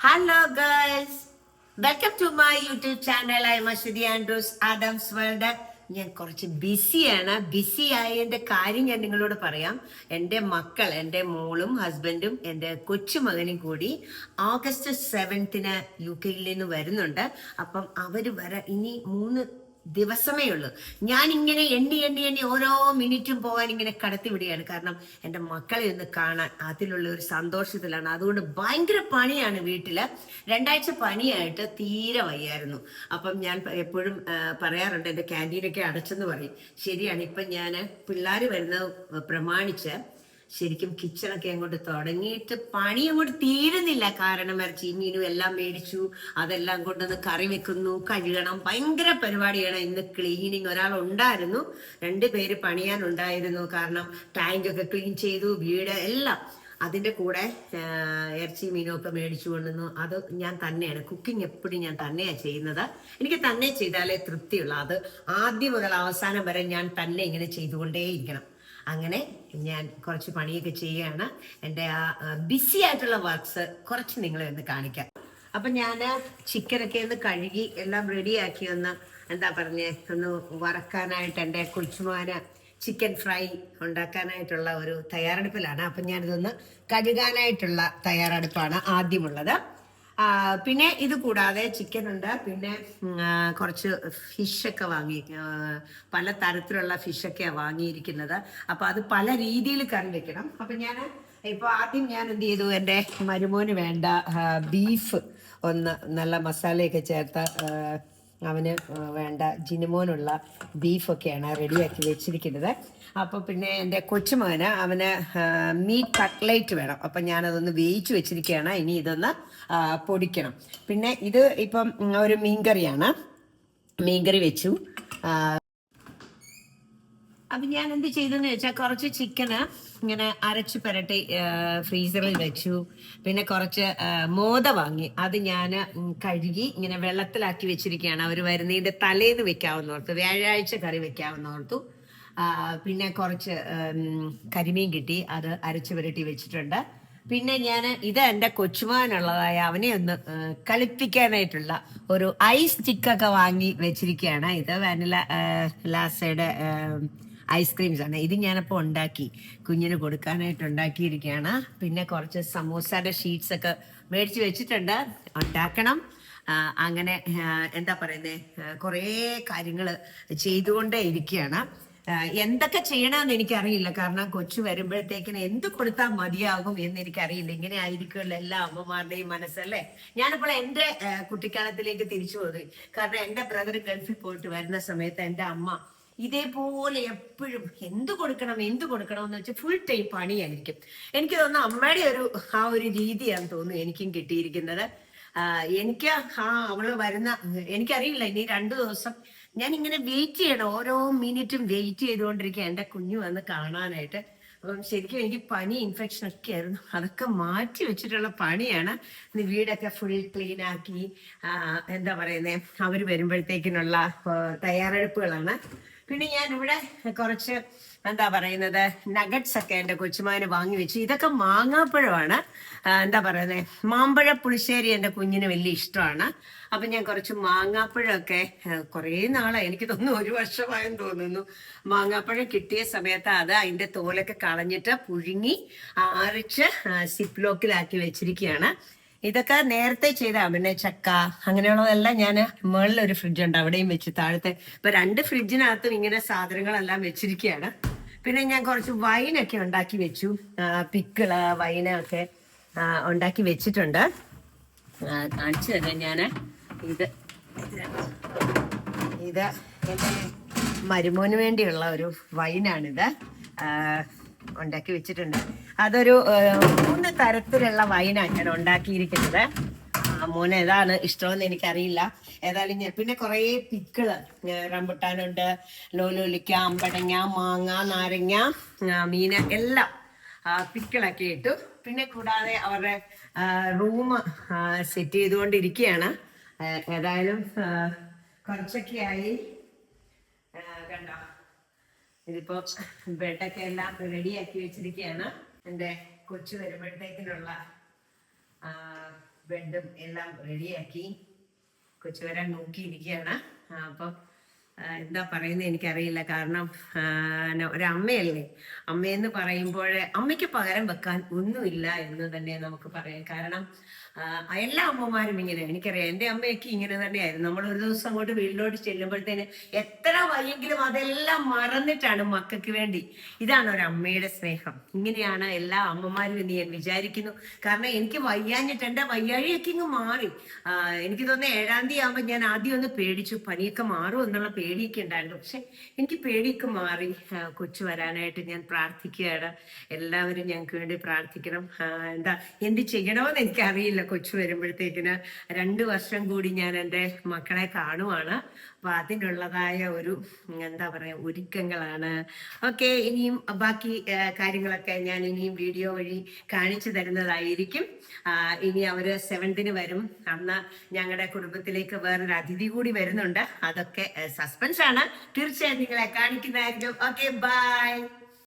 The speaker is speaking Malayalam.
Hello guys, welcome to my YouTube channel. I am Ashwതി ആൻഡ്രൂസ് ആഡംസ് വേൾഡ്. ഞാൻ കുറച്ച് ബിസിയാണ്. ബിസി ആയതിൻ്റെ കാര്യം ഞാൻ നിങ്ങളോട് പറയാം. എൻ്റെ മക്കൾ, എൻ്റെ മോളും ഹസ്ബൻഡും എൻ്റെ കൊച്ചുമകനും കൂടി ഓഗസ്റ്റ് 7-ന് UK നിന്ന് വരുന്നുണ്ട്. അപ്പം അവർ ഇനി 3 ദിവസമേ ഉള്ളൂ. ഞാൻ ഇങ്ങനെ എണ്ണി ഓരോ മിനിറ്റും പോകാൻ ഇങ്ങനെ കടത്തി വിടുകയാണ്. കാരണം എൻ്റെ മക്കളെ ഒന്ന് കാണാൻ അതിലുള്ള ഒരു സന്തോഷത്തിലാണ്. അതുകൊണ്ട് ഭയങ്കര പണിയാണ് വീട്ടില്. 2 ആഴ്ച പണിയായിട്ട് തീരെ വയ്യായിരുന്നു. അപ്പം ഞാൻ എപ്പോഴും പറയാറുണ്ട് എൻ്റെ ക്യാൻറ്റീനൊക്കെ അടച്ചെന്ന് പറയും. ശരിയാണ്. ഇപ്പം ഞാൻ പിള്ളേർ വരുന്നത് പ്രമാണിച്ച് ശരിക്കും കിച്ചണൊക്കെ അങ്ങോട്ട് തുടങ്ങിയിട്ട് പണി അങ്ങോട്ട് തീരുന്നില്ല. കാരണം ഇറച്ചി മീനും എല്ലാം മേടിച്ചു, അതെല്ലാം കൊണ്ടൊന്ന് കറി വെക്കുന്നു, കഴുകണം, ഭയങ്കര പരിപാടിയാണ്. ഇന്ന് ക്ലീനിങ് ഒരാളുണ്ടായിരുന്നു, 2 പേര് പണിയാനുണ്ടായിരുന്നു. കാരണം ടാങ്കൊക്കെ ക്ലീൻ ചെയ്തു, വീട് എല്ലാം. അതിൻ്റെ കൂടെ ഇറച്ചി മീനും ഒക്കെ മേടിച്ചു കൊണ്ടുവന്നു. അത് ഞാൻ തന്നെയാണ് കുക്കിംഗ്, എപ്പോഴും ഞാൻ തന്നെയാണ് ചെയ്യുന്നത്. എനിക്ക് തന്നെ ചെയ്താലേ തൃപ്തിയുള്ളൂ. അത് ആദ്യം മുതൽ അവസാനം വരെ ഞാൻ തന്നെ ഇങ്ങനെ ചെയ്തുകൊണ്ടേയിരിക്കണം. അങ്ങനെ ഞാൻ കുറച്ച് പണിയൊക്കെ ചെയ്യുകയാണ്. എൻ്റെ ആ ബിസി ആയിട്ടുള്ള വർക്ക്സ് കുറച്ച് നിങ്ങളെ ഒന്ന് കാണിക്കാം. അപ്പം ഞാൻ ചിക്കനൊക്കെ ഒന്ന് കഴുകി എല്ലാം റെഡിയാക്കി എന്താ പറഞ്ഞേ, ഒന്ന് വറക്കാനായിട്ട് എൻ്റെ കൊച്ചുമാന് ചിക്കൻ ഫ്രൈ ഉണ്ടാക്കാനായിട്ടുള്ള ഒരു തയ്യാറെടുപ്പിലാണ്. അപ്പം ഞാനിതൊന്ന് കഴുകാനായിട്ടുള്ള തയ്യാറെടുപ്പാണ് ആദ്യമുള്ളത്. പിന്നെ ഇത് കൂടാതെ ചിക്കൻ ഉണ്ട്, പിന്നെ കുറച്ച് ഫിഷൊക്കെ വാങ്ങി, പല തരത്തിലുള്ള ഫിഷൊക്കെയാണ് വാങ്ങിയിരിക്കുന്നത്. അപ്പോൾ അത് പല രീതിയിൽ കറി വെക്കണം. അപ്പം ഞാൻ ഇപ്പോൾ ആദ്യം ഞാൻ എന്ത് ചെയ്തു, എൻ്റെ മരുമോന് വേണ്ട ബീഫ് ഒന്ന് നല്ല മസാലയൊക്കെ ചേർത്ത് അവന് വേണ്ട ജിനുമോനുള്ള ബീഫൊക്കെയാണ് റെഡിയാക്കി വെച്ചിരിക്കുന്നത്. അപ്പോൾ പിന്നെ എൻ്റെ കൊച്ചുമകന് അവന് മീറ്റ് കട്ട്ലേറ്റ് വേണം. അപ്പം ഞാനതൊന്ന് വേവിച്ച് വെച്ചിരിക്കുകയാണ്. ഇനി ഇതൊന്ന് പൊടിക്കണം. പിന്നെ ഇത് ഇപ്പം ഒരു മീൻകറിയാണ്, മീൻകറി വെച്ചു. അപ്പം ഞാൻ എന്ത് ചെയ്തെന്ന് വെച്ചാൽ കുറച്ച് ചിക്കന് ഇങ്ങനെ അരച്ച് പുരട്ടി ഫ്രീസറിൽ വെച്ചു. പിന്നെ കുറച്ച് മോദ വാങ്ങി, അത് ഞാൻ കഴുകി ഇങ്ങനെ വെള്ളത്തിലാക്കി വെച്ചിരിക്കുകയാണ്. അവർ വരുന്നതിൻ്റെ തലേന്ന് വെക്കാവുന്നോർത്തു, വ്യാഴാഴ്ച കറി വെക്കാവുന്നോർത്തു. പിന്നെ കുറച്ച് കരിമീൻ കിട്ടി, അത് അരച്ച് പുരട്ടി വെച്ചിട്ടുണ്ട്. പിന്നെ ഞാൻ ഇത് എൻ്റെ കൊച്ചുമാനുള്ളതായ അവനെ ഒന്ന് കളിപ്പിക്കാനായിട്ടുള്ള ഒരു ഐസ് സ്റ്റിക്കൊക്കെ വാങ്ങി വെച്ചിരിക്കുകയാണ്. ഇത് വാനില ലാസയുടെ ഐസ്ക്രീംസ് ആണ്. ഇത് ഞാനപ്പോൾ ഉണ്ടാക്കി കുഞ്ഞിന് കൊടുക്കാനായിട്ട് ഉണ്ടാക്കിയിരിക്കുകയാണ്. പിന്നെ കുറച്ച് സമൂസയുടെ ഷീറ്റ്സ് ഒക്കെ മേടിച്ച് വെച്ചിട്ടുണ്ട്, ഉണ്ടാക്കണം. അങ്ങനെ എന്താ പറയുന്നത്, കുറേ കാര്യങ്ങൾ ചെയ്തുകൊണ്ടേ ഇരിക്കുകയാണ്. എന്തൊക്കെ ചെയ്യണമെന്ന് എനിക്കറിയില്ല. കാരണം കൊച്ചു വരുമ്പോഴത്തേക്കിന് എന്ത് കൊടുത്താൽ മതിയാകും എന്ന് എനിക്കറിയില്ല. ഇങ്ങനെ ആയിരിക്കുമല്ലോ എല്ലാ അമ്മമാരുടെയും മനസ്സല്ലേ. ഞാനിപ്പോൾ എൻ്റെ കുട്ടിക്കാലത്തിലേക്ക് തിരിച്ചു പോയി. കാരണം എൻ്റെ ബ്രദർ ഗൾഫിൽ പോയിട്ട് വരുന്ന സമയത്ത് എൻ്റെ അമ്മ ഇതേപോലെ എപ്പോഴും എന്ത് കൊടുക്കണം എന്ന് വെച്ചാൽ ഫുൾ ടൈം പണിയായിരിക്കും. എനിക്ക് തോന്നുന്നു അമ്മയുടെ ആ ഒരു രീതിയാണെന്ന് തോന്നുന്നു എനിക്കും കിട്ടിയിരിക്കുന്നത്. എനിക്ക് അവള് വരുന്ന എനിക്കറിയില്ല. ഇനി 2 ദിവസം ഞാൻ ഇങ്ങനെ വെയിറ്റ് ചെയ്യണം, ഓരോ മിനിറ്റും വെയിറ്റ് ചെയ്തുകൊണ്ടിരിക്കുക എൻ്റെ കുഞ്ഞു വന്ന് കാണാനായിട്ട്. അപ്പം ശരിക്കും എനിക്ക് പനി ഇൻഫെക്ഷൻ ഒക്കെ ആയിരുന്നു, അതൊക്കെ മാറ്റി വെച്ചിട്ടുള്ള പണിയാണ്. വീടൊക്കെ ഫുൾ ക്ലീൻ ആക്കി എന്താ പറയുന്നത്, അവർ വരുമ്പോഴത്തേക്കിനുള്ള തയ്യാറെടുപ്പുകളാണ്. പിന്നെ ഞാൻ ഇവിടെ കുറച്ച് എന്താ പറയുന്നത് നഗറ്റ്സ് ഒക്കെ എൻ്റെ കൊച്ചുമാന് വാങ്ങി വെച്ചു. ഇതൊക്കെ മാങ്ങാപ്പഴമാണ്. എന്താ പറയുന്നത്, മാമ്പഴ പുളിശ്ശേരി എൻ്റെ കുഞ്ഞിന് വലിയ ഇഷ്ടമാണ്. അപ്പം ഞാൻ കുറച്ച് മാങ്ങാപ്പഴമൊക്കെ കുറേ നാളായി, എനിക്ക് തോന്നുന്നു 1 വർഷമായെന്ന് തോന്നുന്നു, മാങ്ങാപ്പഴം കിട്ടിയ സമയത്ത് അത് അതിൻ്റെ തോലൊക്കെ കളഞ്ഞിട്ട് പുഴുങ്ങി അരച്ച് സിപ്ലോക്കിലാക്കി വെച്ചിരിക്കുകയാണ്. ഇതൊക്കെ നേരത്തെ ചെയ്താ. പിന്നെ ചക്ക അങ്ങനെയുള്ളതെല്ലാം ഞാൻ മുകളിലൊരു ഫ്രിഡ്ജുണ്ട്, അവിടെയും വെച്ച് താഴത്തെ. ഇപ്പൊ 2 ഫ്രിഡ്ജിനകത്തും ഇങ്ങനെ സാധനങ്ങളെല്ലാം വെച്ചിരിക്കുകയാണ്. പിന്നെ ഞാൻ കുറച്ച് വൈനൊക്കെ ഉണ്ടാക്കി വെച്ചു, പിക്കിള് വൈനൊക്കെ ഉണ്ടാക്കി വെച്ചിട്ടുണ്ട്. കാണിച്ചു തരാം ഞാൻ. ഇത് എൻ്റെ മരുമോന് വേണ്ടിയുള്ള ഒരു വൈനാണിത്, ഉണ്ടാക്കി വെച്ചിട്ടുണ്ട്. അതൊരു 3 തരത്തിലുള്ള വൈനാണ് ഞാൻ ഉണ്ടാക്കിയിരിക്കുന്നത്. മോന് ഏതാണ് ഇഷ്ടമെന്ന് എനിക്കറിയില്ല. ഏതായാലും ഞാൻ പിന്നെ കുറേ പിക്കിള്, റംബുട്ടാനുണ്ട്, ലോലോലിക്ക, അമ്പടങ്ങ, മാങ്ങ, നാരങ്ങ, മീന് എല്ലാം പിക്കിളൊക്കെ ഇട്ടു. പിന്നെ കൂടാതെ അവരുടെ റൂം സെറ്റ് ചെയ്തുകൊണ്ടിരിക്കുകയാണ്. ഏതായാലും കുറച്ചൊക്കെയായി, കണ്ടോ. ഇതിപ്പോ ബെഡൊക്കെ എല്ലാം റെഡിയാക്കി വെച്ചിരിക്കുകയാണ്. എൻ്റെ കൊച്ചു വരുമ്പോഴത്തേക്കിനുള്ള ബെഡും എല്ലാം റെഡിയാക്കി. കൊച്ചു വരാൻ നോക്കിയിരിക്കുകയാണ്. അപ്പം എന്താ പറയുന്നത് എനിക്കറിയില്ല. കാരണം ഒരമ്മയല്ലേ, അമ്മയെന്ന് പറയുമ്പോൾ അമ്മയ്ക്ക് പകരം വെക്കാൻ ഒന്നുമില്ല എന്ന് തന്നെ നമുക്ക് പറയാം. കാരണം എല്ലാ അമ്മമാരും ഇങ്ങനെ, എനിക്കറിയാം എൻ്റെ അമ്മയൊക്കെ ഇങ്ങനെ തന്നെയായിരുന്നു. നമ്മൾ ഒരു ദിവസം അങ്ങോട്ട് വീട്ടിലോട്ട് ചെല്ലുമ്പോഴത്തേന് എത്ര വയ്യെങ്കിലും അതെല്ലാം മറന്നിട്ടാണ് മക്കൾക്ക് വേണ്ടി. ഇതാണ് ഒരു അമ്മയുടെ സ്നേഹം. ഇങ്ങനെയാണ് എല്ലാ അമ്മമാരും എന്ന് ഞാൻ വിചാരിക്കുന്നു. കാരണം എനിക്ക് വയ്യാഞ്ഞിട്ട് എൻ്റെ വയ്യാഴിയൊക്കെ ഇങ്ങ് മാറി. എനിക്ക് തോന്നുന്നു 7-ാം തീയതി ആകുമ്പോൾ ഞാൻ ആദ്യം ഒന്ന് പേടിച്ചു, പനിയൊക്കെ മാറും എന്നുള്ള പേടിയൊക്കെ ഉണ്ടായിരുന്നു. പക്ഷെ എനിക്ക് പേടിയൊക്കെ മാറി. കൊച്ചു വരാനായിട്ട് ഞാൻ പ്രാർത്ഥിക്കുകയാണ്. എല്ലാവരും ഞങ്ങൾക്ക് വേണ്ടി പ്രാർത്ഥിക്കണം. എന്ത് ചെയ്യണമെന്ന് എനിക്കറിയില്ല. കൊച്ചു വരുമ്പോഴത്തേക്കിന് 2 വർഷം കൂടി ഞാൻ എൻ്റെ മക്കളെ കാണുവാണ്. അപ്പൊ അതിനുള്ളതായ ഒരു എന്താ പറയാ ഒരുക്കങ്ങളാണ്. ഓക്കെ, ഇനിയും ബാക്കി കാര്യങ്ങളൊക്കെ ഞാൻ ഇനിയും വീഡിയോ വഴി കാണിച്ചു തരുന്നതായിരിക്കും. ഇനി അവര് 7th വരും. അന്ന് ഞങ്ങളുടെ കുടുംബത്തിലേക്ക് വേറൊരു അതിഥി കൂടി വരുന്നുണ്ട്. അതൊക്കെ സസ്പെൻസ് ആണ്. തീർച്ചയായും നിങ്ങളെ കാണിക്കുന്നതായിരിക്കും. Okay, by.